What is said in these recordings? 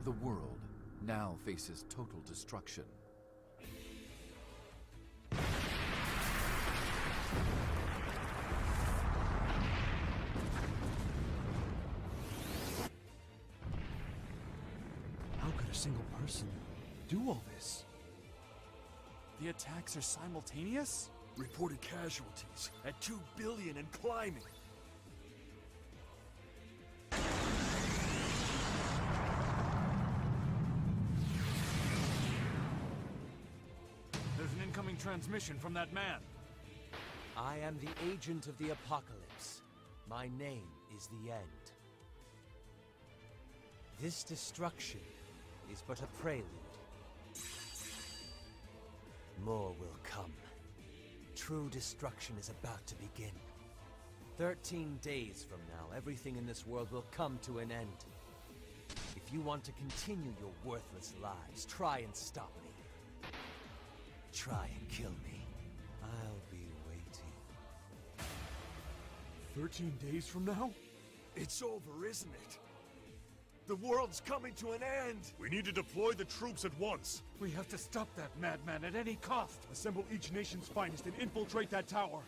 The world now faces total destruction. How could a single person do all this? The attacks are simultaneous? Reported casualties at 2 billion and climbing. There's an incoming transmission from that man. I am the agent of the apocalypse. My name is the End. This destruction is but a prelude. More will come. True destruction is about to begin. 13 days from now, everything in this world will come to an end. If you want to continue your worthless lives, try and stop me. Try and kill me. I'll be waiting. 13 days from now? It's over, isn't it? The world's coming to an end! We need to deploy the troops at once. We have to stop that madman at any cost. Assemble each nation's finest and infiltrate that tower.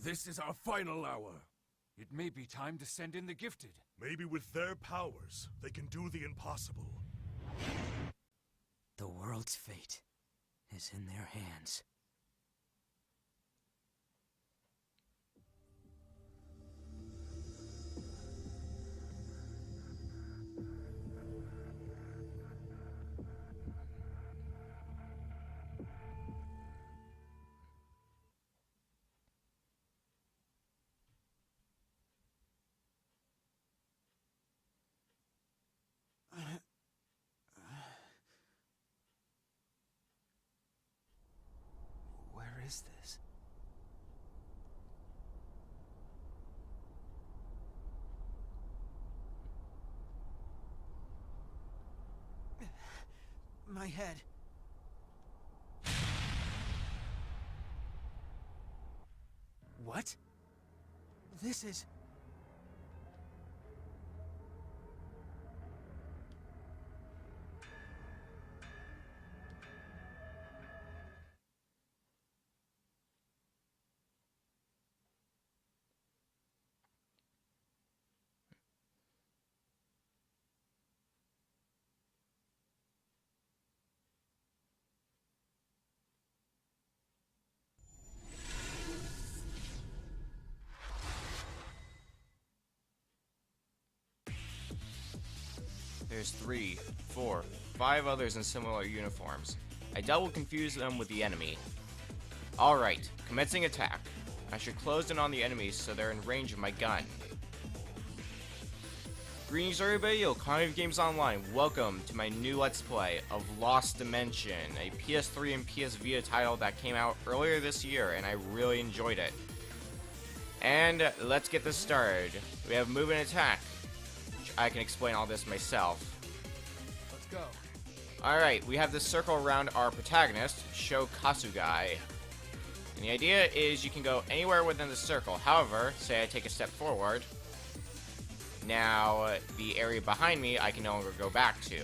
This is our final hour. It may be time to send in the gifted. Maybe with their powers, they can do the impossible. The world's fate is in their hands. Where is this? My head. What? This is... There's 3, 4, 5 others in similar uniforms. I double confuse them with the enemy. Alright, commencing attack. I should close in on the enemies so they're in range of my gun. Greetings everybody, Economy of Games Online. Welcome to my new Let's Play of Lost Dimension, a PS3 and PS Vita title that came out earlier this year, and I really enjoyed it. And let's get this started. We have move and attack. I can explain all this myself. Let's go. Alright, we have this circle around our protagonist, Sho Kasugai. And the idea is you can go anywhere within the circle. However, say I take a step forward. Now, the area behind me, I can no longer go back to.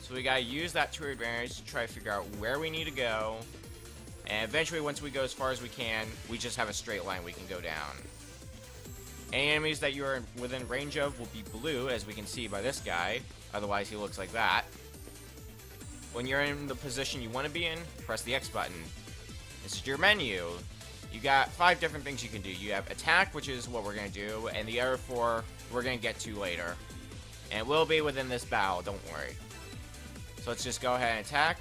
So we gotta use that to our advantage to try to figure out where we need to go. And eventually, once we go as far as we can, we just have a straight line we can go down. Any enemies that you are within range of will be blue, as we can see by this guy. Otherwise, he looks like that. When you're in the position you want to be in, press the X button. This is your menu. You got 5 different things you can do. You have attack, which is what we're going to do, and the other 4 we're going to get to later. And it will be within this battle, don't worry. So let's just go ahead and attack.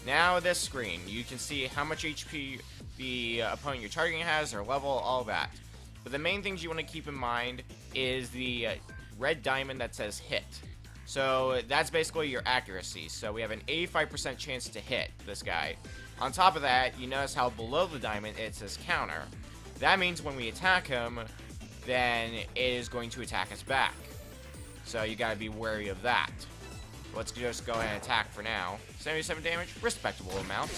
Now this screen, you can see how much HP the opponent you're targeting has, their level, all that. But the main things you want to keep in mind is the red diamond that says hit. So that's basically your accuracy. So we have an 85% chance to hit this guy. On top of that, you notice how below the diamond it says counter. That means when we attack him, then it is going to attack us back. So you gotta be wary of that. Let's just go ahead and attack for now. 77 damage, respectable amount.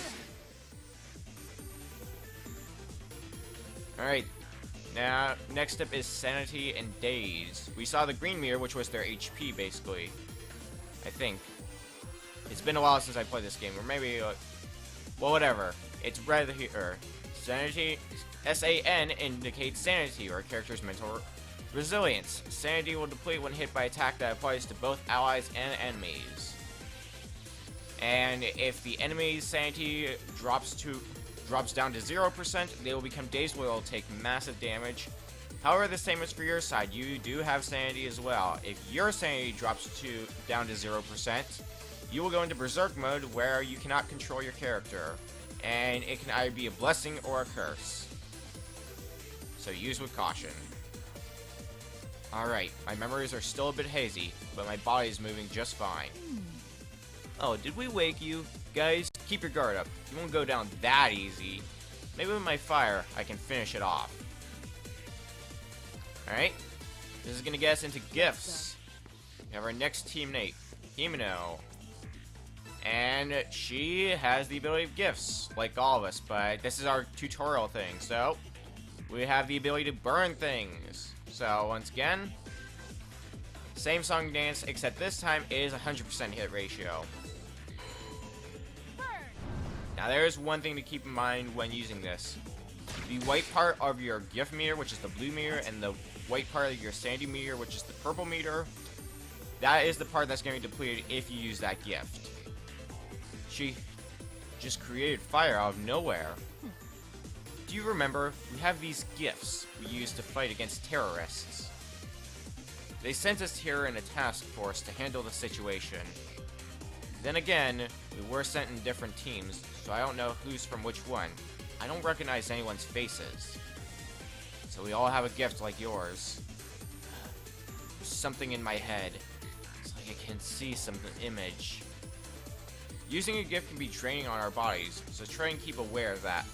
Alright, Now, next up is Sanity and Days. We saw the green mirror, which was their HP, basically. I think. It's been a while since I played this game, or maybe, well, whatever. It's red here. Sanity, S-A-N indicates sanity, or a character's mental resilience. Sanity will deplete when hit by attack that applies to both allies and enemies. And if the enemy's sanity drops down to 0%, they will become dazed, where they'll take massive damage. However, the same is for your side. You do have sanity as well. If your sanity drops down to 0%, you will go into Berserk mode, where you cannot control your character. And it can either be a blessing or a curse. So use with caution. Alright, my memories are still a bit hazy, but my body is moving just fine. Oh, did we wake you? Guys, keep your guard up. You won't go down that easy. Maybe with my fire, I can finish it off. Alright, this is gonna get us into gifts. We have our next teammate, Himeno. And she has the ability of gifts, like all of us, but this is our tutorial thing, so we have the ability to burn things. So, once again, same song and dance, except this time it is 100% hit ratio. Now, there's one thing to keep in mind when using this. The white part of your gift meter, which is the blue meter, and the white part of your sanity meter, which is the purple meter, that is the part that's going to be depleted if you use that gift. She just created fire out of nowhere. Do you remember? We have these gifts we use to fight against terrorists. They sent us here in a task force to handle the situation. Then again, we were sent in different teams, so I don't know who's from which one. I don't recognize anyone's faces. So we all have a gift like yours. There's something in my head. It's like I can see some image. Using a gift can be draining on our bodies, so try and keep aware of that.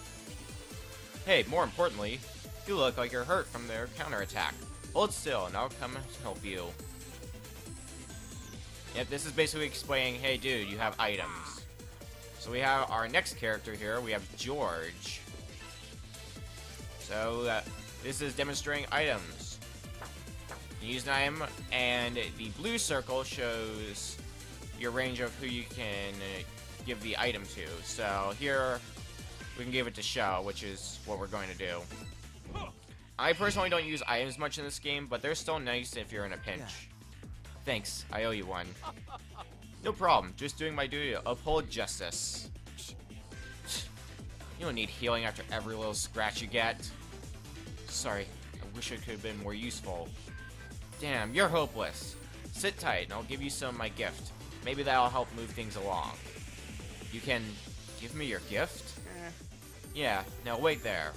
Hey, more importantly, you look like you're hurt from their counterattack. Hold still and I'll come and help you. Yep, this is basically explaining, hey dude, you have items. So we have our next character here, we have George. So this is demonstrating items. You use an item, and the blue circle shows your range of who you can give the item to. So here, we can give it to Shell, which is what we're going to do. I personally don't use items much in this game, but they're still nice if you're in a pinch. Thanks, I owe you one. No problem, just doing my duty to uphold justice. You don't need healing after every little scratch you get. Sorry, I wish I could have been more useful. Damn, you're hopeless. Sit tight and I'll give you some of my gift. Maybe that'll help move things along. You can give me your gift? Yeah, now wait there.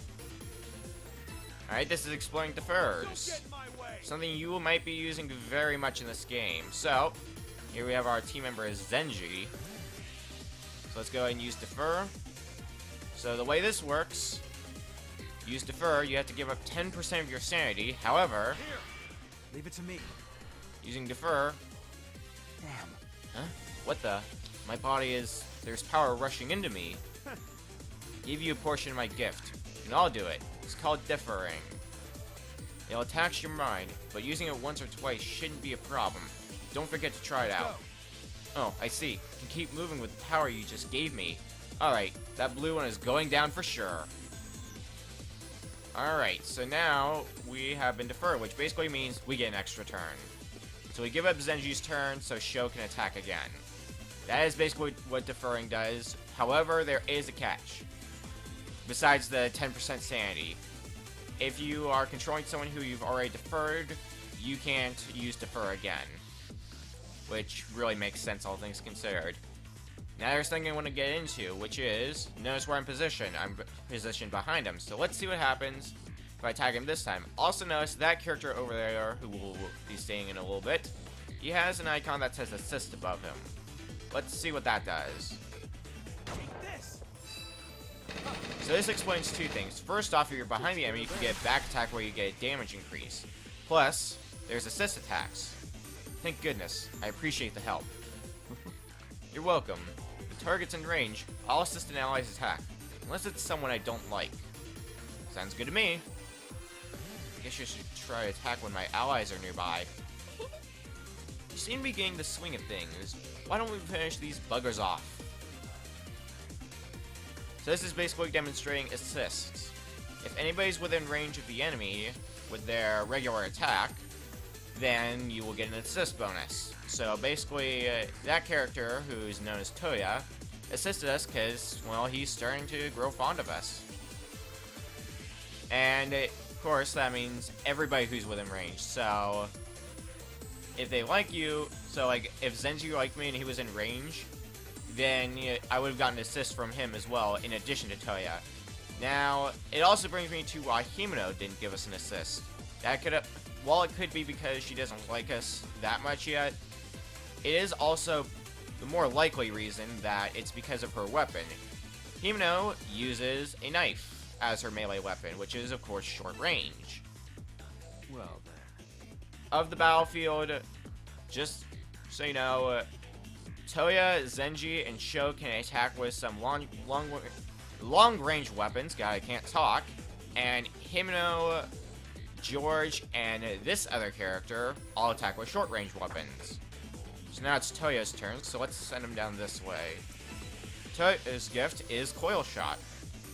Alright, this is exploring the furs. Something you might be using very much in this game. So, here we have our team member Zenji. So let's go ahead and use Defer. So the way this works, use Defer, you have to give up 10% of your sanity. However, Leave it to me. using Defer... Damn. Huh? What the? My body is... There's power rushing into me. Give you a portion of my gift. And I'll do it. It's called Deferring. It'll tax your mind, but using it once or twice shouldn't be a problem. Don't forget to try it out. Oh, I see. You can keep moving with the power you just gave me. Alright, that blue one is going down for sure. Alright, so now we have been deferred, which basically means we get an extra turn. So we give up Zenji's turn so Sho can attack again. That is basically what deferring does. However, there is a catch. Besides the 10% sanity. If you are controlling someone who you've already deferred, you can't use defer again. Which really makes sense, all things considered. Now there's something I want to get into, which is, notice where I'm positioned. I'm positioned behind him. So let's see what happens if I tag him this time. Also notice that character over there, who will be staying in a little bit, he has an icon that says assist above him. Let's see what that does. So this explains two things. First off, if you're behind the enemy, you can get a back attack where you get a damage increase. Plus, there's assist attacks. Thank goodness. I appreciate the help. You're welcome. The target's in range. I'll assist an ally's attack. Unless it's someone I don't like. Sounds good to me. I guess you should try to attack when my allies are nearby. You seem to be getting the swing of things. Why don't we finish these buggers off? So this is basically demonstrating assists. If anybody's within range of the enemy with their regular attack, then you will get an assist bonus. So basically, that character, who's known as Toya, assisted us because, well, he's starting to grow fond of us. And, of course, that means everybody who's within range. So, if they like you, so, like, if Zenji liked me and he was in range, then I would have gotten an assist from him as well, in addition to Toya. Now, it also brings me to why Himeno didn't give us an assist. That could have, while it could be because she doesn't like us that much yet, it is also the more likely reason that it's because of her weapon. Himeno uses a knife as her melee weapon, which is, of course, short range. Well then. Of the battlefield, just so you know, Toya, Zenji, and Sho can attack with some long-range weapons. God, I can't talk. And Himeno, George, and this other character all attack with short-range weapons. So now it's Toya's turn, so let's send him down this way. Toya's gift is Coil Shot.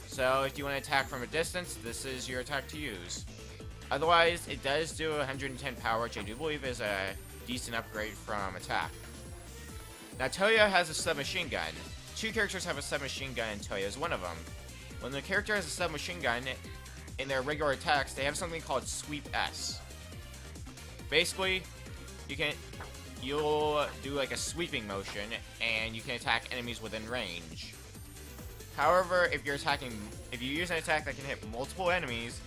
So if you want to attack from a distance, this is your attack to use. Otherwise, it does do 110 power, which I do believe is a decent upgrade from attack. Now Toya has a submachine gun. Two characters have a submachine gun, and Toya is one of them. When the character has a submachine gun, in their regular attacks, they have something called Sweep S. Basically, you'll do like a sweeping motion, and you can attack enemies within range. However, if you use an attack that can hit multiple enemies,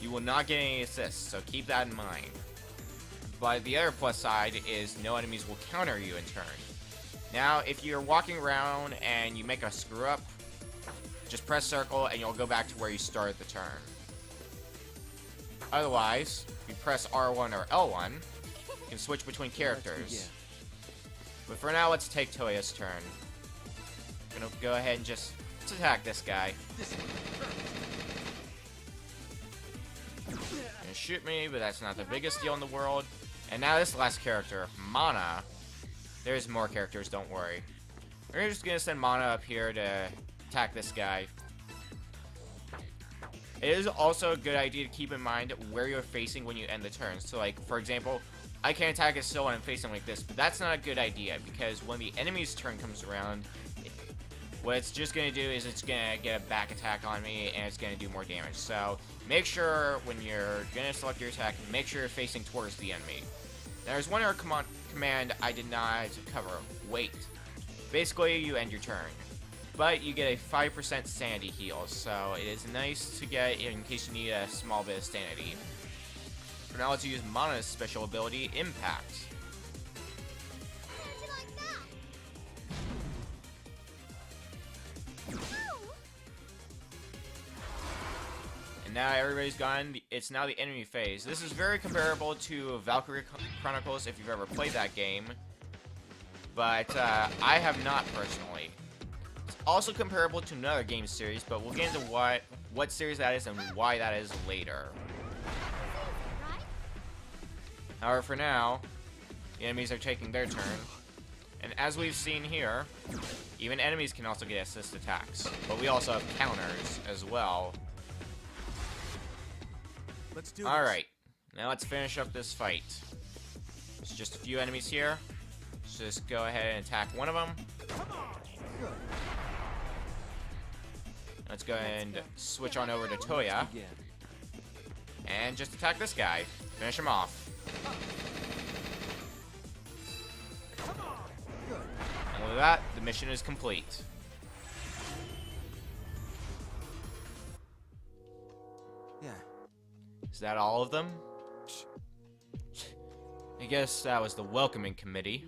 you will not get any assists, so keep that in mind. But the other plus side is no enemies will counter you in turn. Now, if you're walking around and you make a screw up, just press circle and you'll go back to where you started the turn. Otherwise, if you press R1 or L1, you can switch between characters. But for now, let's take Toya's turn. I'm gonna go ahead and just let's attack this guy. Gonna shoot me, but that's not the biggest deal in the world. And now this last character, Mana. There's more characters, don't worry. We're just gonna send Mana up here to attack this guy. It is also a good idea to keep in mind where you're facing when you end the turn. So, like, for example, I can attack it still when I'm facing like this, but that's not a good idea because when the enemy's turn comes around, what it's just going to do is it's going to get a back attack on me and it's going to do more damage. So make sure when you're going to select your attack, make sure you're facing towards the enemy. Now, there's one other command I did not cover. Wait. Basically, you end your turn. But you get a 5% sanity heal, so it is nice to get in case you need a small bit of sanity. For now, let's use Mana's special ability, Impact. And now everybody's gone. It's now the enemy phase. This is very comparable to Valkyrie Chronicles if you've ever played that game. But I have not personally. It's also comparable to another game series, but we'll get into what series that is and why that is later. However, for now, the enemies are taking their turn. And as we've seen here, even enemies can also get assist attacks. But we also have counters as well. Let's do Alright, now let's finish up this fight. There's just a few enemies here. Let's just go ahead and attack one of them. Let's go and switch on over to Toya. And just attack this guy. Finish him off. And with that, the mission is complete. Yeah. Is that all of them? I guess that was the welcoming committee.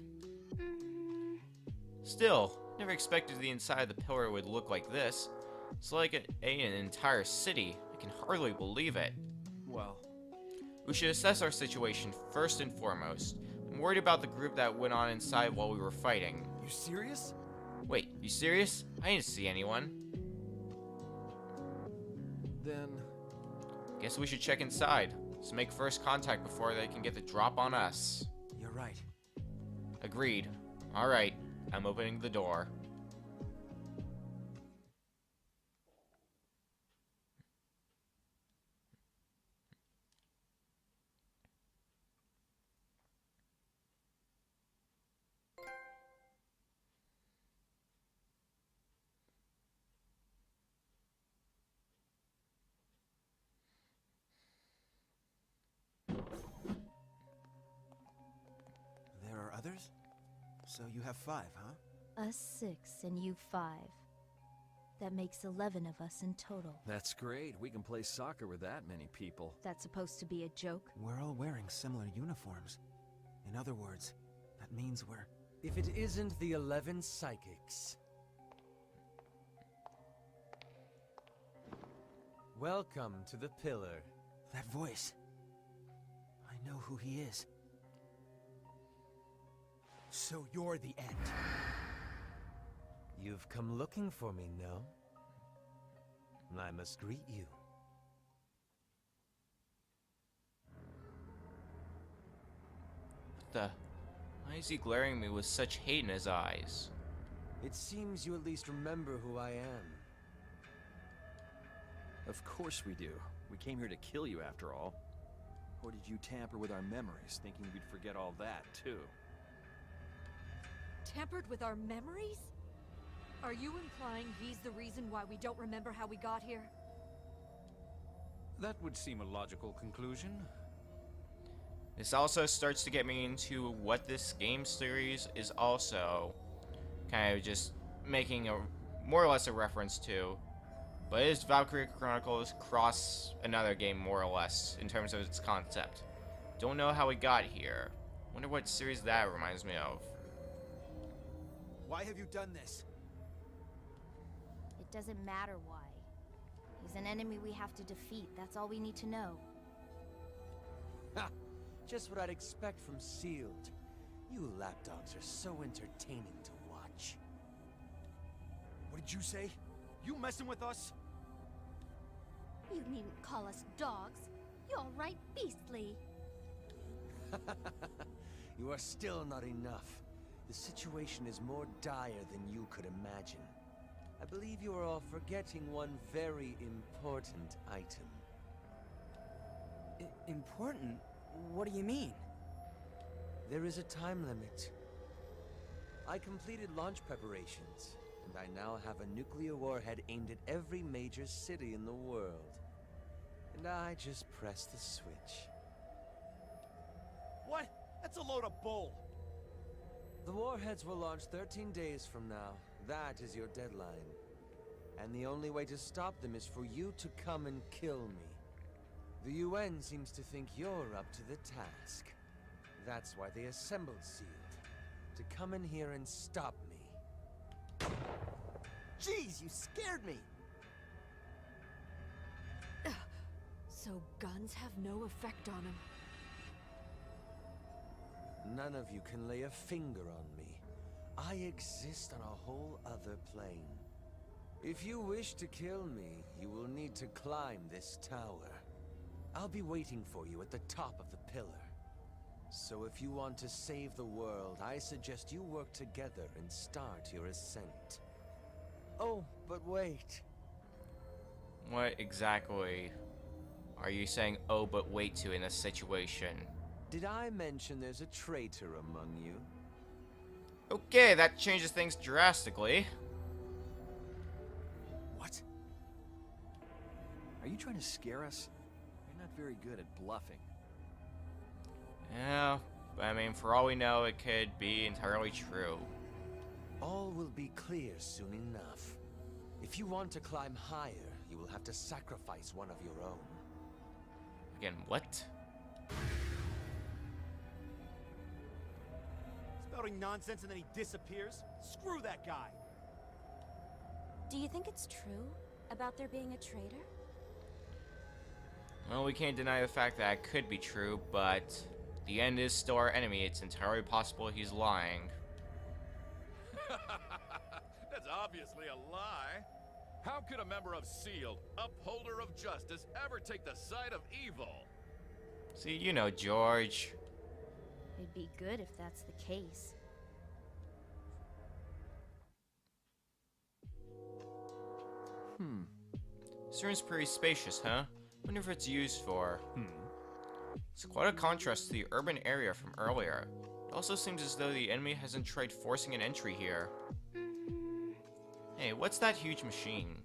Still, never expected the inside of the pillar would look like this. It's like an entire city. I can hardly believe it. Well, We should assess our situation first and foremost. I'm worried about the group that went on inside while we were fighting. You serious? Wait, you serious? I didn't see anyone. then Guess we should check inside. Let's make first contact before they can get the drop on us. You're right. Agreed. Alright, I'm opening the door. There are others? So you have 5, huh? Us 6 and you 5. That makes 11 of us in total. That's great. We can play soccer with that many people. That's supposed to be a joke? We're all wearing similar uniforms. In other words, that means we're... If it isn't the 11 psychics. Welcome to the Pillar. That voice. I know who he is. So you're the end. You've come looking for me, no? I must greet you. What the? Why is he glaring at me with such hate in his eyes? It seems you at least remember who I am. Of course we do. We came here to kill you after all. Or did you tamper with our memories, thinking we'd forget all that, too? Tampered with our memories? Are you implying he's the reason why we don't remember how we got here? That would seem a logical conclusion. This also starts to get me into what this game series is also kind of just making a more or less a reference to. But it is Valkyria Chronicles cross another game more or less in terms of its concept. Don't know how we got here. Wonder what series that reminds me of. Why have you done this? It doesn't matter why. He's an enemy we have to defeat. That's all we need to know. Ha! Just what I'd expect from Sealed. You lapdogs are so entertaining to watch. What did you say? You messing with us? You needn't call us dogs. You're right beastly. You are still not enough. The situation is more dire than you could imagine. I believe you are all forgetting one very important item. Important? What do you mean? There is a time limit. I completed launch preparations, and I now have a nuclear warhead aimed at every major city in the world. And I just press the switch. What? That's a load of bull. The warheads will launch 13 days from now. That is your deadline. And the only way to stop them is for you to come and kill me. The UN seems to think you're up to the task. That's why they assembled Sealed. To come in here and stop me. Jeez, you scared me! So guns have no effect on him. None of you can lay a finger on me. I exist on a whole other plane. If you wish to kill me, you will need to climb this tower. I'll be waiting for you at the top of the pillar. So if you want to save the world, I suggest you work together and start your ascent. Oh, but wait. What exactly are you saying, oh, but wait to in this situation? Did I mention there's a traitor among you? Okay, that changes things drastically. What? Are you trying to scare us? You're not very good at bluffing. Yeah, but I mean, for all we know, it could be entirely true. All will be clear soon enough. If you want to climb higher, you will have to sacrifice one of your own. Again, what? Spouting nonsense and then he disappears? Screw that guy! Do you think it's true about there being a traitor? Well, we can't deny the fact that it could be true, but the end is still our enemy. It's entirely possible he's lying. That's obviously a lie. How could a member of SEALed, upholder of justice, ever take the side of evil? See, you know, George. It'd be good if that's the case. This room's pretty spacious, huh? Wonder if it's used for. It's quite a contrast to the urban area from earlier. It also seems as though the enemy hasn't tried forcing an entry here. Hey, what's that huge machine?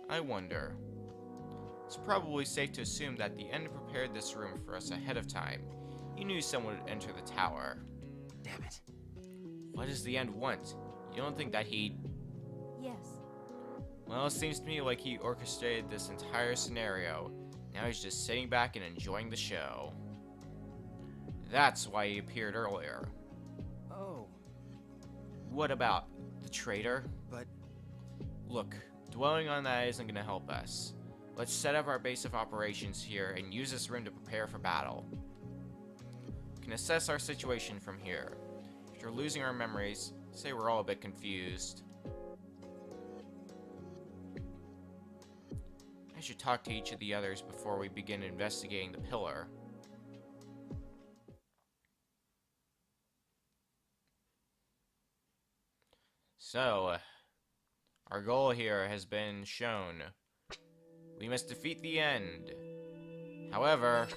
I wonder. It's probably safe to assume that the End prepared this room for us ahead of time. He knew someone would enter the tower. Damn it. What does the End want? You don't think that he'd... Yes. Well, it seems to me like he orchestrated this entire scenario. Now he's just sitting back and enjoying the show. That's why he appeared earlier. Oh. What about the traitor? But... Look, dwelling on that isn't gonna help us. Let's set up our base of operations here and use this room to prepare for battle. We can assess our situation from here. After losing our memories, say we're all a bit confused. I should talk to each of the others before we begin investigating the pillar. So, our goal here has been shown. We must defeat the End. However,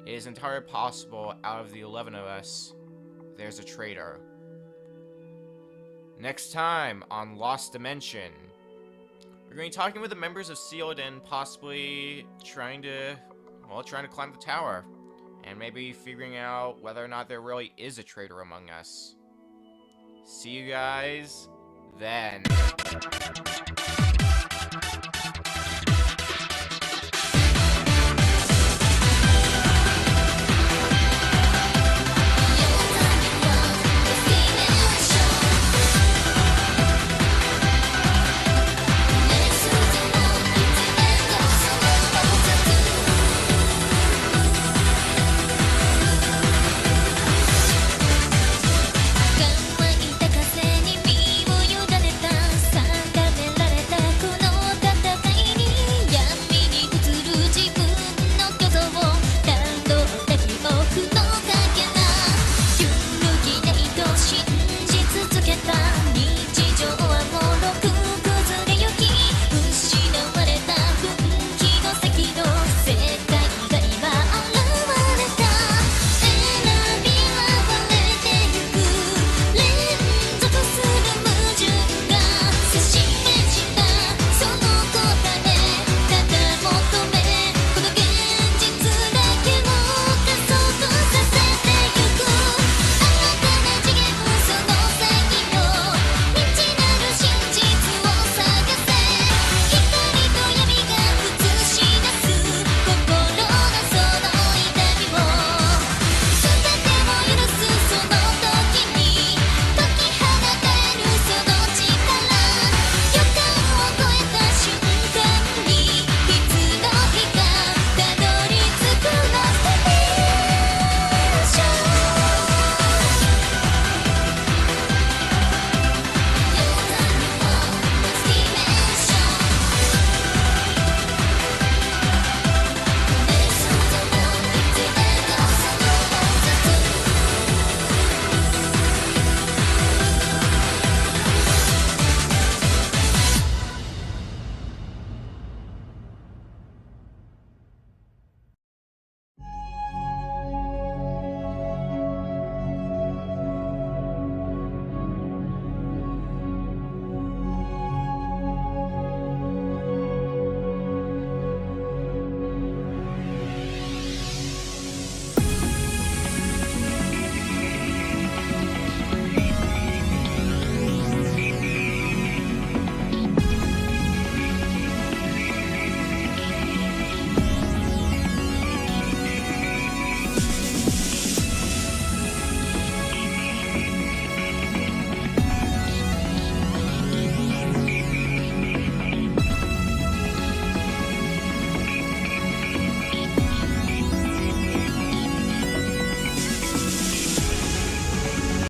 it is entirely possible out of the 11 of us, there's a traitor. Next time on Lost Dimension, we're going to be talking with the members of Sealden, possibly trying to climb the tower. And maybe figuring out whether or not there really is a traitor among us. See you guys then.